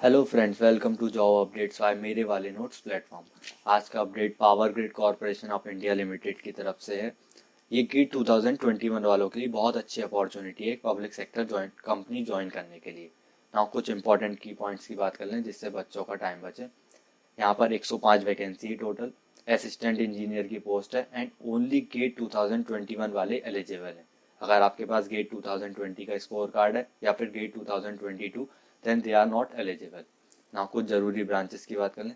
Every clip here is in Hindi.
Hello friends, welcome to job updates by मेरे वाले नोट्स प्लेटफॉर्म। आज का update power grid corporation of India limited की तरफ से है। ये ग्रिड 2021 वालों के लिए बहुत अच्छी अपॉर्चुनिटी है public sector joint company join करने के लिए। ना कुछ इंपॉर्टेंट की पॉइंट्स की बात कर लें जिससे बच्चों का टाइम बचे। यहाँ पर 105 वैकेंसी टोटल, असिस्टेंट इंजीनियर की पोस्ट है एंड ओनली गेट 2021 वाले एलिजिबल हैं। अगर आपके पास गेट 2020 का स्कोर कार्ड है या फिर GATE 2022 then they are not eligible. ना कुछ ज़रूरी ब्रांचेस की बात कर लें।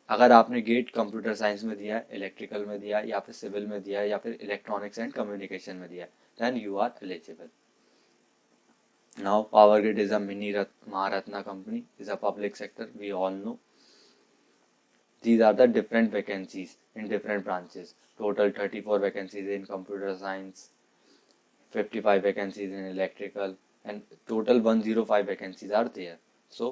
अगर आपने गेट कंप्यूटर साइंस में दिया है, इलेक्ट्रिकल में दिया है या फिर सिविल में दिया है या फिर इलेक्ट्रॉनिक्स एंड कम्युनिकेशन में दिया है then you are eligible. Now power grid is a mini Maharatna company, is a public sector, we all know. These are the different vacancies in different branches. Total 34 vacancies in computer science, 55 vacancies in electrical and total 105 vacancies are there. So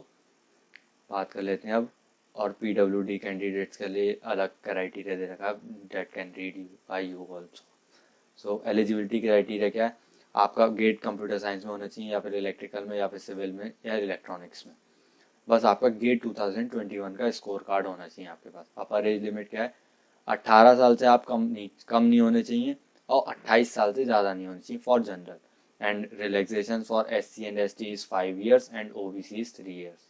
बात कर लेते हैं अब। और PWD कैंडिडेट्स के लिए अलग क्राइटेरिया दे रखा है, that can read you by you also. So eligibility criteria क्या है? आपका गेट कंप्यूटर साइंस में होना चाहिए या फिर इलेक्ट्रिकल में या फिर सिविल में या इलेक्ट्रॉनिक्स में। बस आपका गेट 2021 का स्कोर कार्ड होना चाहिए आपके पास। अपर एज लिमिट क्या है? 18 साल से आप कम नहीं होने चाहिए और 28 साल से ज़्यादा नहीं होनी चाहिए for general. And relaxation for SC and ST is 5 years and OBC is 3 years।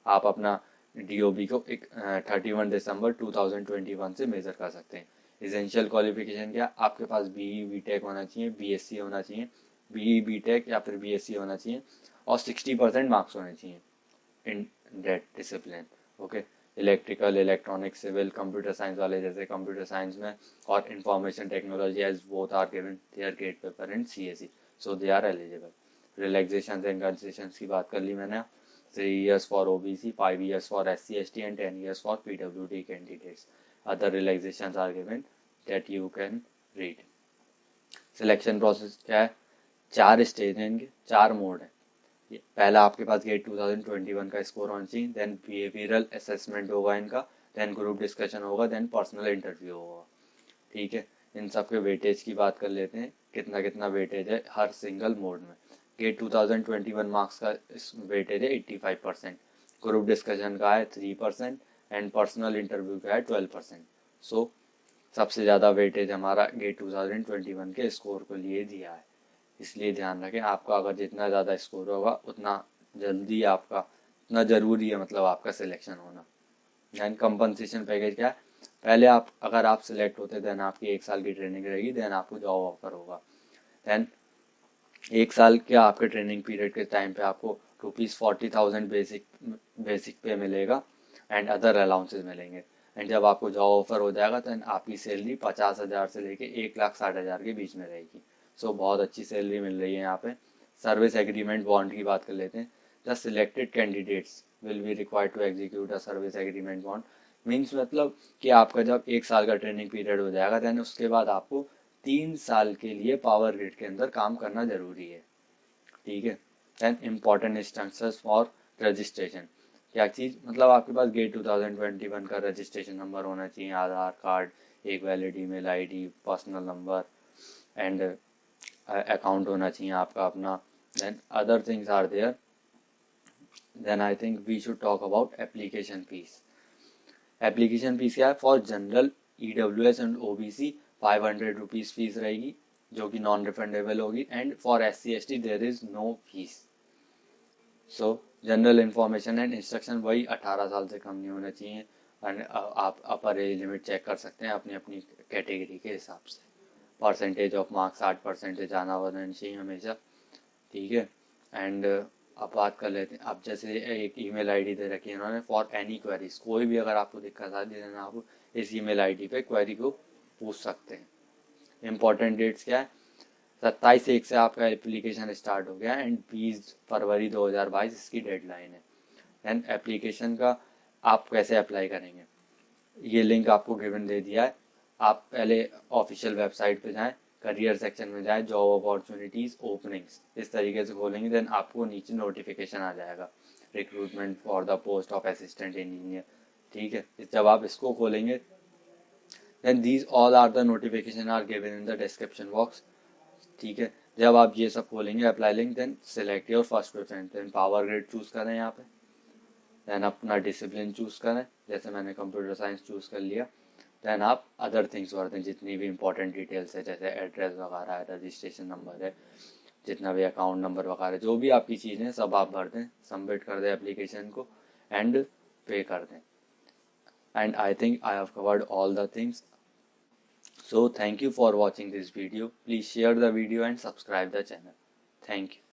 आप अपना DOB को 31 दिसंबर 2021 से मेजर कर सकते हैं। एसेंशियल क्वालिफिकेशन क्या? आपके पास BE BTech होना चाहिए, BSc होना चाहिए, BE BTech या फिर BSc होना चाहिए और 60% मार्क्स होने चाहिए in that discipline. Okay, electrical, electronics, civil, computer science वाले जैसे कंप्यूटर साइंस में और information technology as both are given their GATE paper in CSE, so they are eligible. Relaxation and concession की बात कर ली मैंने। 3 years for OBC, 5 years for SC ST and 10 years for PWD candidates. Other relaxations are given that you can read. Selection process क्या है? 4 स्टेज हैं इनके, 4 मोड है। पहला आपके पास गेट 2021 का स्कोर होना चाहिए, देन बिहेवियरल असेसमेंट होगा इनका, देन ग्रुप डिस्कशन होगा, देन पर्सनल इंटरव्यू होगा। ठीक है, इन सब के वेटेज की बात कर लेते हैं, कितना कितना वेटेज है हर सिंगल मोड में। गेट 2021 मार्क्स का वेटेज है 85%, ग्रुप डिस्कशन का है 3% एंड पर्सनल इंटरव्यू का है 12%। सो सबसे ज़्यादा वेटेज हमारा गेट 2021 के स्कोर को लिए दिया है। इसलिए ध्यान रखें, आपका अगर जितना ज़्यादा स्कोर होगा उतना जल्दी आपका, उतना ज़रूरी है मतलब आपका सिलेक्शन होना। देन कंपनसेशन पैकेज क्या है? पहले आप अगर आप सिलेक्ट होते देन आपकी 1 साल की ट्रेनिंग रहेगी, देन आपको जॉब ऑफर होगा। देन 1 साल के आपके ट्रेनिंग पीरियड के टाइम पे आपको ₹40,000 बेसिक पे मिलेगा एंड अदर अलाउंसेस मिलेंगे। एंड जब आपको जॉब ऑफर हो जाएगा तो आपकी सैलरी 50,000 से लेके 1,60,000 के बीच में रहेगी। सो बहुत अच्छी सैलरी मिल रही है यहाँ पे। सर्विस एग्रीमेंट बॉन्ड की बात कर लेते हैं। The selected candidates will be required to execute a service agreement bond. Means मतलब कि आपका जब 1 साल का ट्रेनिंग पीरियड हो जाएगा देन उसके बाद आपको 3 साल के लिए पावर ग्रिड के अंदर काम करना जरूरी है। ठीक है, then important instructions for registration. क्या चीज़? मतलब आपके पास गेट 2021 का रजिस्ट्रेशन नंबर होना चाहिए, आधार कार्ड, एक valid email ID, personal number and account होना चाहिए आपका अपना। Then other things are there. Then I think we should talk about application fees. Application fees क्या है? For general EWS and OBC 500 rupees fees रहेगी जो कि नॉन रिफंडेबल होगी and for SC ST there is no fees. So general information and instruction वही 18 साल से कम नहीं होना चाहिए एंड आप अपर एज लिमिट चेक कर सकते हैं अपनी अपनी कैटेगरी के हिसाब से। परसेंटेज ऑफ मार्क्स 60% से ज़्यादा होना चाहिए हमेशा। ठीक है, एंड अब बात कर लेते हैं। अब जैसे एक ईमेल आईडी दे रखी है इन्होंने फॉर एनी क्वेरीज, कोई भी अगर आपको दिक्कत आती है आप इस ईमेल आईडी पे क्वेरी को पूछ सकते हैं। इम्पॉर्टेंट डेट्स क्या है? 27/1 से आपका एप्लीकेशन स्टार्ट हो गया एंड 20 फरवरी 2022 इसकी डेडलाइन है। एंड एप्लीकेशन का आप कैसे अप्लाई करेंगे ये लिंक आपको गिवन दे दिया है। आप पहले ऑफिशियल वेबसाइट पे जाएं, करियर सेक्शन में जाएं, जॉब अपॉर्चुनिटीज़ ओपनिंग्स इस तरीके से खोलेंगे देन आपको नीचे नोटिफिकेशन आ जाएगा, recruitment for the post of assistant engineer. ठीक है, जब आप इसको खोलेंगे then these all are the notification are given in the description box. ठीक है, जब आप ये सब खोलेंगे apply link then select your first preference, then power grid choose करें यहाँ पे। देन अपना डिसिप्लिन चूज़ करें, जैसे मैंने कंप्यूटर साइंस चूज़ कर लिया। देन आप अदर थिंग्स भर दें, जितनी भी इंपॉर्टेंट डिटेल्स है, जैसे एड्रेस वगैरह है, रजिस्ट्रेशन नंबर है, जितना भी अकाउंट नंबर वगैरह जो भी आपकी चीज़ें सब आप भर दें, सबमिट कर दें एप्लीकेशन को एंड पे कर दें। And I think I have covered all the things. So thank you for watching this video. Please share the video and subscribe the channel. Thank you.